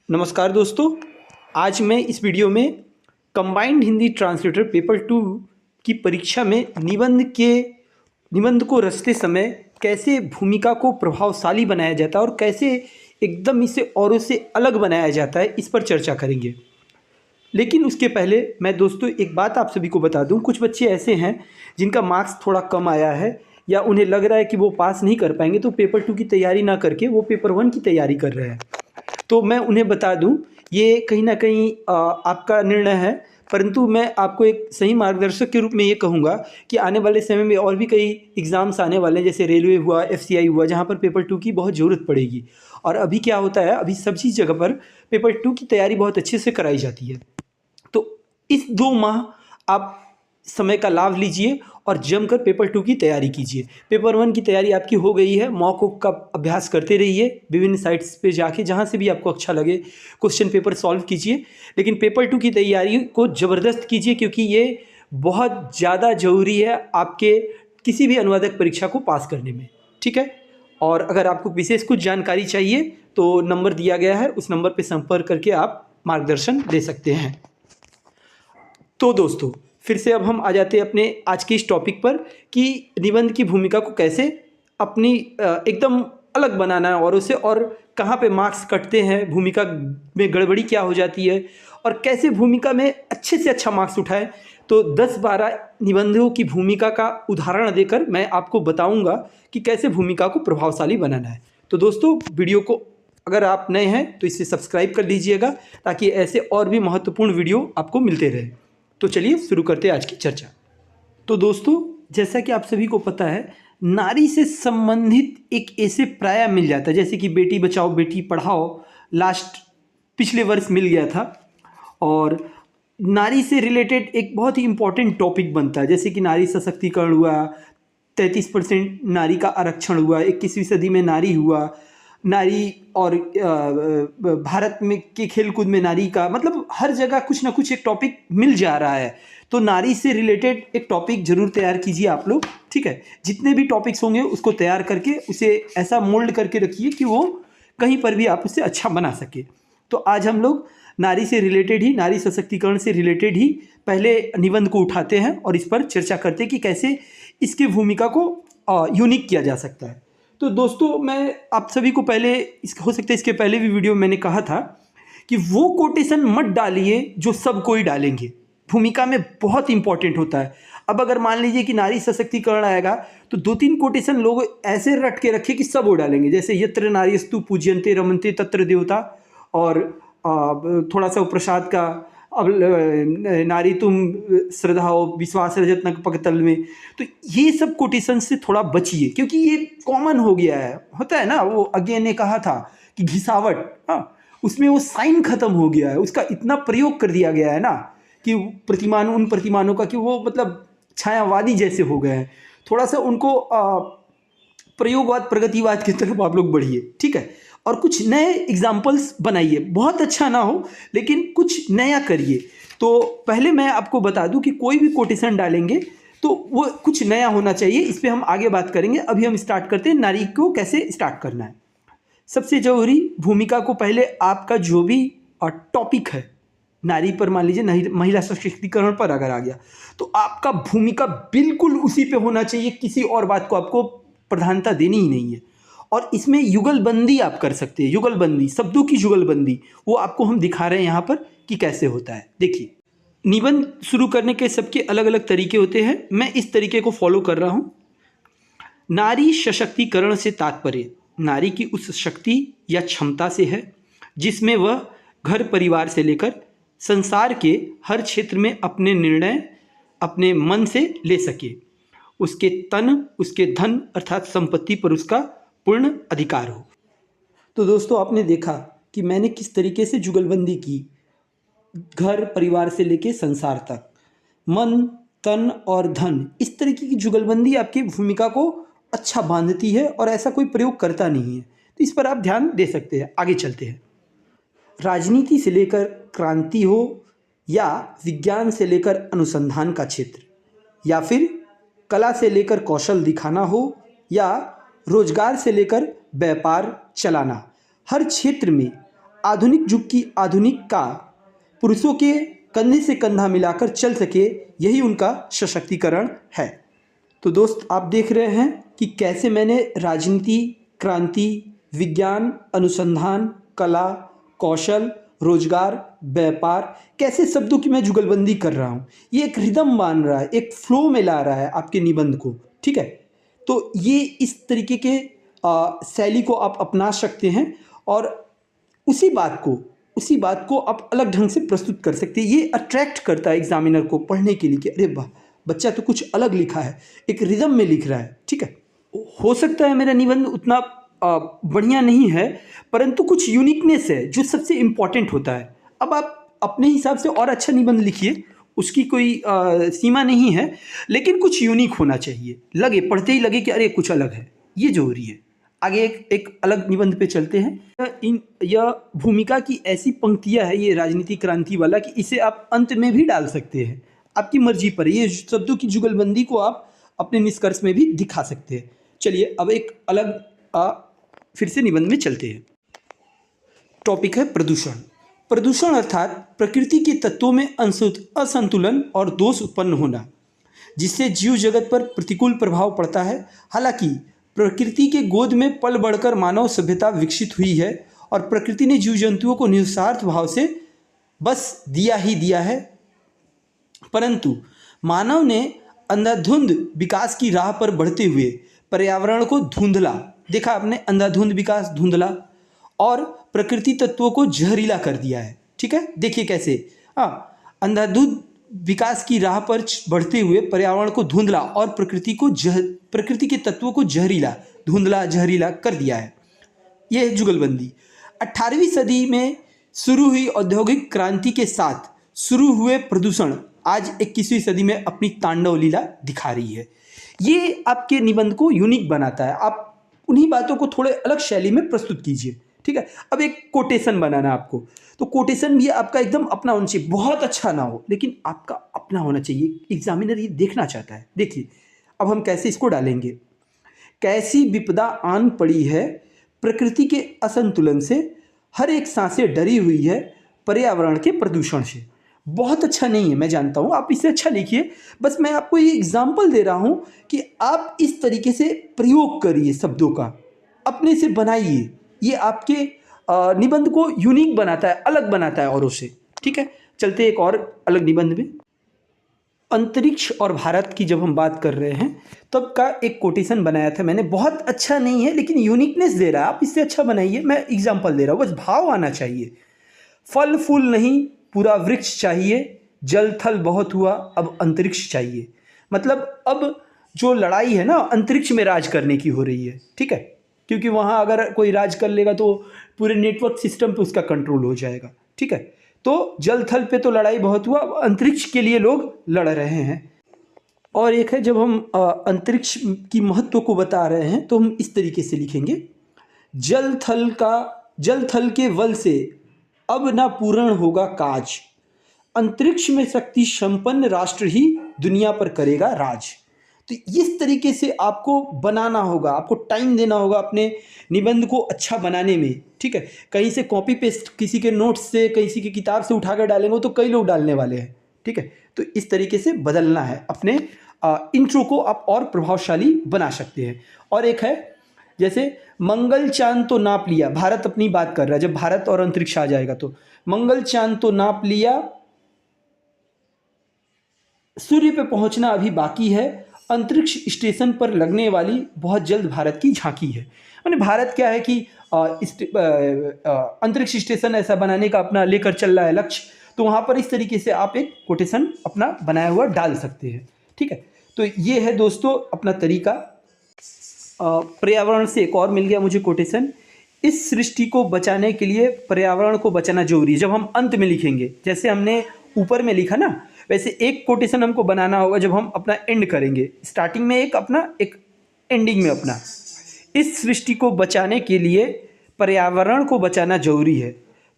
नमस्कार दोस्तों। आज मैं इस वीडियो में कंबाइंड हिंदी ट्रांसलेटर पेपर 2 की परीक्षा में निबंध को रचते समय कैसे भूमिका को प्रभावशाली बनाया जाता है और कैसे एकदम इसे औरों से अलग बनाया जाता है, इस पर चर्चा करेंगे। लेकिन उसके पहले मैं दोस्तों एक बात आप सभी को बता दूं, कुछ बच्चे ऐसे हैं जिनका मार्क्स थोड़ा कम आया है या उन्हें लग रहा है कि वो पास नहीं कर पाएंगे, तो पेपर 2 की तैयारी ना करके वो पेपर 1 की तैयारी कर रहे हैं। तो मैं उन्हें बता दूं, ये कहीं ना कहीं आपका निर्णय है, परंतु मैं आपको एक सही मार्गदर्शक के रूप में ये कहूँगा कि आने वाले समय में और भी कई एग्ज़ाम्स आने वाले हैं, जैसे रेलवे हुआ, एफसीआई हुआ, जहाँ पर पेपर 2 की बहुत ज़रूरत पड़ेगी। और अभी क्या होता है, अभी सभी जगह पर पेपर 2 की तैयारी बहुत अच्छे से कराई जाती है। तो इस 2 माह आप समय का लाभ लीजिए और जमकर पेपर 2 की तैयारी कीजिए। पेपर 1 की तैयारी आपकी हो गई है, मॉक का अभ्यास करते रहिए, विभिन्न साइट्स पे जाके जहाँ से भी आपको अच्छा लगे क्वेश्चन पेपर सॉल्व कीजिए। लेकिन पेपर 2 की तैयारी को ज़बरदस्त कीजिए, क्योंकि ये बहुत ज़्यादा ज़रूरी है आपके किसी भी अनुवादक परीक्षा को पास करने में। ठीक है। और अगर आपको विशेष कुछ जानकारी चाहिए तो नंबर दिया गया है, उस नंबर पर संपर्क करके आप मार्गदर्शन ले सकते हैं। तो दोस्तों, फिर से अब हम आ जाते हैं अपने आज के इस टॉपिक पर कि निबंध की भूमिका को कैसे अपनी एकदम अलग बनाना है औरों से, और कहाँ पे मार्क्स कटते हैं, भूमिका में गड़बड़ी क्या हो जाती है और कैसे भूमिका में अच्छे से अच्छा मार्क्स उठाएं। तो 10-12 निबंधों की भूमिका का उदाहरण देकर मैं आपको बताऊंगा कि कैसे भूमिका को प्रभावशाली बनाना है। तो दोस्तों, वीडियो को अगर आप नए हैं तो इसे सब्सक्राइब कर लीजिएगा, ताकि ऐसे और भी महत्वपूर्ण वीडियो आपको मिलते रहे। तो चलिए शुरू करते हैं आज की चर्चा। तो दोस्तों, जैसा कि आप सभी को पता है, नारी से संबंधित एक ऐसे प्राय मिल जाता है, जैसे कि बेटी बचाओ बेटी पढ़ाओ लास्ट पिछले वर्ष मिल गया था, और नारी से रिलेटेड एक बहुत ही इम्पोर्टेंट टॉपिक बनता है, जैसे कि नारी सशक्तिकरण हुआ, 33% नारी का आरक्षण हुआ, 21वीं सदी में नारी हुआ, नारी और भारत में के खेलकूद में नारी का, मतलब हर जगह कुछ ना कुछ एक टॉपिक मिल जा रहा है। तो नारी से रिलेटेड एक टॉपिक जरूर तैयार कीजिए आप लोग। ठीक है। जितने भी टॉपिक्स होंगे उसको तैयार करके उसे ऐसा मोल्ड करके रखिए कि वो कहीं पर भी आप उसे अच्छा बना सके। तो आज हम लोग नारी से रिलेटेड ही, नारी सशक्तिकरण से रिलेटेड ही पहले निबंध को उठाते हैं और इस पर चर्चा करते हैं कि कैसे इसकी भूमिका को यूनिक किया जा सकता है। तो दोस्तों, मैं आप सभी को पहले हो सकता है इसके पहले भी वीडियो में मैंने कहा था कि वो कोटेशन मत डालिए जो सब कोई डालेंगे, भूमिका में बहुत इंपॉर्टेंट होता है। अब अगर मान लीजिए कि नारी सशक्तिकरण आएगा तो 2-3 कोटेशन लोग ऐसे रट के रखे कि सब वो डालेंगे, जैसे यत्र नारीस्तु पूज्यन्ते रमन्ते तत्र देवता, और थोड़ा सा प्रसाद का, अब नारी तुम श्रद्धा हो विश्वास रजत नक पकतल में। तो ये सब कोटेशन से थोड़ा बचिए, क्योंकि ये कॉमन हो गया है, होता है ना। वो अगेन ने कहा था कि घिसावट, हाँ, उसमें वो साइन खत्म हो गया है, उसका इतना प्रयोग कर दिया गया है ना कि उन प्रतिमानों का कि वो मतलब छायावादी जैसे हो गए हैं। थोड़ा सा उनको प्रयोगवाद प्रगतिवाद की तरफ आप लोग बढ़िए। ठीक है। और कुछ नए एग्जाम्पल्स बनाइए, बहुत अच्छा ना हो लेकिन कुछ नया करिए। तो पहले मैं आपको बता दूं कि कोई भी कोटेशन डालेंगे तो वो कुछ नया होना चाहिए, इस पर हम आगे बात करेंगे। अभी हम स्टार्ट करते हैं नारी को कैसे स्टार्ट करना है। सबसे जरूरी, भूमिका को पहले आपका जो भी टॉपिक है नारी पर, मान लीजिए महिला सशक्तिकरण पर अगर आ गया तो आपका भूमिका बिल्कुल उसी पे होना चाहिए, किसी और बात को आपको प्रधानता देनी ही नहीं है। और इसमें युगलबंदी आप कर सकते हैं, युगलबंदी, शब्दों की जुगलबंदी, वो आपको हम दिखा रहे हैं यहाँ पर कि कैसे होता है। देखिए, निबंध शुरू करने के सबके अलग अलग तरीके होते हैं, मैं इस तरीके को फॉलो कर रहा हूँ। नारी सशक्तिकरण से तात्पर्य नारी की उस शक्ति या क्षमता से है जिसमें वह घर परिवार से लेकर संसार के हर क्षेत्र में अपने निर्णय अपने मन से ले सके, उसके तन उसके धन अर्थात संपत्ति पर उसका पूर्ण अधिकार हो। तो दोस्तों, आपने देखा कि मैंने किस तरीके से जुगलबंदी की, घर परिवार से लेके संसार तक, मन तन और धन, इस तरीके की जुगलबंदी आपकी भूमिका को अच्छा बांधती है और ऐसा कोई प्रयोग करता नहीं है। तो इस पर आप ध्यान दे सकते हैं। आगे चलते हैं। राजनीति से लेकर क्रांति हो, या विज्ञान से लेकर अनुसंधान का क्षेत्र, या फिर कला से लेकर कौशल दिखाना हो, या रोजगार से लेकर व्यापार चलाना, हर क्षेत्र में आधुनिक युग की आधुनिक का पुरुषों के कंधे से कंधा मिलाकर चल सके, यही उनका सशक्तिकरण है। तो दोस्त, आप देख रहे हैं कि कैसे मैंने राजनीति, क्रांति, विज्ञान, अनुसंधान, कला, कौशल, रोजगार, व्यापार, कैसे शब्दों की मैं जुगलबंदी कर रहा हूँ। ये एक रिदम मान रहा है, एक फ्लो में ला रहा है आपके निबंध को, ठीक है। तो ये इस तरीके के शैली को आप अपना सकते हैं और उसी बात को आप अलग ढंग से प्रस्तुत कर सकते हैं। ये अट्रैक्ट करता है एग्जामिनर को पढ़ने के लिए कि अरे वाह, बच्चा तो कुछ अलग लिखा है, एक रिदम में लिख रहा है, ठीक है। हो सकता है मेरा निबंध उतना बढ़िया नहीं है, परंतु कुछ यूनिकनेस है जो सबसे इम्पॉर्टेंट होता है। अब आप अपने हिसाब से और अच्छा निबंध लिखिए, उसकी कोई सीमा नहीं है, लेकिन कुछ यूनिक होना चाहिए, लगे पढ़ते ही लगे कि अरे कुछ अलग है, ये जरूरी है। आगे एक अलग निबंध पे चलते हैं। यह भूमिका की ऐसी पंक्तियां है, ये राजनीतिक क्रांति वाला, कि इसे आप अंत में भी डाल सकते हैं, आपकी मर्जी पर। ये शब्दों की जुगलबंदी को आप अपने निष्कर्ष में भी दिखा सकते हैं। चलिए अब एक अलग फिर से निबंध में चलते हैं। टॉपिक है प्रदूषण। प्रदूषण अर्थात प्रकृति के तत्वों में असंतुलन और दोष उत्पन्न होना, जिससे जीव जगत पर प्रतिकूल प्रभाव पड़ता है। हालांकि प्रकृति के गोद में पल बढ़कर मानव सभ्यता विकसित हुई है और प्रकृति ने जीव जंतुओं को निस्वार्थ भाव से बस दिया ही दिया है, परंतु मानव ने अंधाधुंध विकास की राह पर बढ़ते हुए पर्यावरण को धुंधला, देखा आपने, अंधाधुंध विकास, धुंधला, और प्रकृति तत्वों को जहरीला कर दिया है, ठीक है। देखिए कैसे, अंधाधुंध विकास की राह पर बढ़ते हुए पर्यावरण को धुंधला और प्रकृति के तत्वों को जहरीला, धुंधला, जहरीला कर दिया है। यह है जुगलबंदी। 18वीं सदी में शुरू हुई औद्योगिक क्रांति के साथ शुरू हुए प्रदूषण आज 21वीं सदी में अपनी तांडव लीला दिखा रही है। ये आपके निबंध को यूनिक बनाता है। आप उन्हीं बातों को थोड़े अलग शैली में प्रस्तुत कीजिए, ठीक है। अब एक कोटेशन बनाना आपको, तो कोटेशन भी आपका एकदम अपना होना चाहिए, बहुत अच्छा ना हो लेकिन आपका अपना होना चाहिए। एग्जामिनर ये देखना चाहता है। देखिए अब हम कैसे इसको डालेंगे। कैसी विपदा आन पड़ी है प्रकृति के असंतुलन से, हर एक सांसें डरी हुई है पर्यावरण के प्रदूषण से। बहुत अच्छा नहीं है, मैं जानता हूँ, आप इससे अच्छा लिखिए। बस मैं आपको ये एग्जाम्पल दे रहा हूँ कि आप इस तरीके से प्रयोग करिए, शब्दों का अपने से बनाइए। ये आपके निबंध को यूनिक बनाता है, अलग बनाता है औरों से, ठीक है। चलते एक और अलग निबंध में। अंतरिक्ष और भारत की जब हम बात कर रहे हैं तब का एक कोटेशन बनाया था मैंने, बहुत अच्छा नहीं है लेकिन यूनिकनेस दे रहा है, आप इससे अच्छा बनाइए। मैं एग्जाम्पल दे रहा हूँ, बस भाव आना चाहिए। फल फूल नहीं पूरा वृक्ष चाहिए, जल थल बहुत हुआ अब अंतरिक्ष चाहिए। मतलब अब जो लड़ाई है ना, अंतरिक्ष में राज करने की हो रही है, ठीक है, क्योंकि वहाँ अगर कोई राज कर लेगा तो पूरे नेटवर्क सिस्टम पे उसका कंट्रोल हो जाएगा, ठीक है। तो जल थल पे तो लड़ाई बहुत हुआ, अंतरिक्ष के लिए लोग लड़ रहे हैं। और एक है, जब हम अंतरिक्ष की महत्व को बता रहे हैं तो हम इस तरीके से लिखेंगे, जल थल के बल से अब ना पूर्ण होगा काज, अंतरिक्ष में शक्ति संपन्न राष्ट्र ही दुनिया पर करेगा राज। तो इस तरीके से आपको बनाना होगा, आपको टाइम देना होगा अपने निबंध को अच्छा बनाने में, ठीक है। कहीं से कॉपी पेस्ट किसी के नोट्स से, किसी की किताब से उठा कर डालेंगे तो कई लोग डालने वाले हैं, ठीक है। तो इस तरीके से बदलना है, अपने इंट्रो को आप और प्रभावशाली बना सकते हैं। और एक है, जैसे मंगल चांद तो नाप लिया, भारत अपनी बात कर रहा है, जब भारत और अंतरिक्ष आ जाएगा तो मंगल चांद तो नाप लिया, सूर्य पे पहुंचना अभी बाकी है, अंतरिक्ष स्टेशन पर लगने वाली बहुत जल्द भारत की झांकी है। यानी भारत क्या है कि अंतरिक्ष स्टेशन ऐसा बनाने का अपना लेकर चल रहा है लक्ष्य, तो वहाँ पर इस तरीके से आप एक कोटेशन अपना बनाया हुआ डाल सकते हैं, ठीक है। तो ये है दोस्तों अपना तरीका। पर्यावरण से एक और मिल गया मुझे कोटेशन, इस सृष्टि को बचाने के लिए पर्यावरण को बचाना जरूरी है। जब हम अंत में लिखेंगे, जैसे हमने ऊपर में लिखा ना, वैसे एक कोटेशन हमको बनाना होगा जब हम अपना एंड करेंगे, स्टार्टिंग में एक अपना, एक एंडिंग में अपना। इस सृष्टि को बचाने के लिए पर्यावरण को बचाना जरूरी है,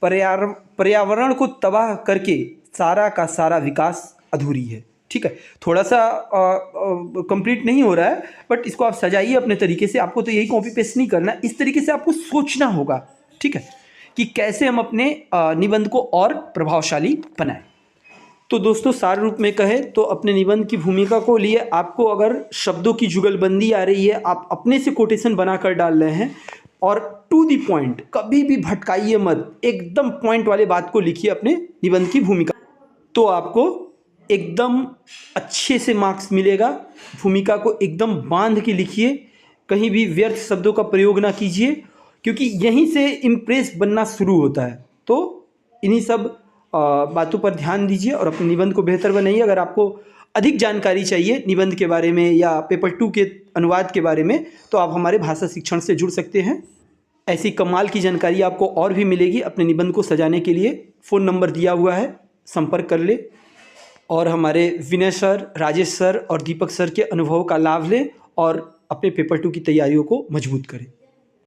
पर्यावरण को तबाह करके सारा का सारा विकास अधूरी है, ठीक है। थोड़ा सा कंप्लीट नहीं हो रहा है, बट इसको आप सजाइए अपने तरीके से। आपको तो यही कॉपी पेस्ट नहीं करना, इस तरीके से आपको सोचना होगा, ठीक है। कि कैसे हम अपने निबंध को और प्रभावशाली बनाएं। तो दोस्तों सार रूप में कहें तो अपने निबंध की भूमिका को लिए आपको अगर शब्दों की जुगलबंदी आ रही है, आप अपने से कोटेशन बनाकर डाल रहे हैं और टू दी पॉइंट, कभी भी भटकाइए मत, एकदम पॉइंट वाले बात को लिखिए अपने निबंध की भूमिका, तो आपको एकदम अच्छे से मार्क्स मिलेगा। भूमिका को एकदम बांध के लिखिए, कहीं भी व्यर्थ शब्दों का प्रयोग ना कीजिए, क्योंकि यहीं से इम्प्रेस बनना शुरू होता है। तो इन्हीं सब बातों पर ध्यान दीजिए और अपने निबंध को बेहतर बनाइए। अगर आपको अधिक जानकारी चाहिए निबंध के बारे में या पेपर 2 के अनुवाद के बारे में, तो आप हमारे भाषा शिक्षण से जुड़ सकते हैं। ऐसी कमाल की जानकारी आपको और भी मिलेगी। अपने निबंध को सजाने के लिए फ़ोन नंबर दिया हुआ है, संपर्क कर ले और हमारे विनय सर, राजेश सर और दीपक सर के अनुभव का लाभ लें और अपने पेपर 2 की तैयारियों को मजबूत करें।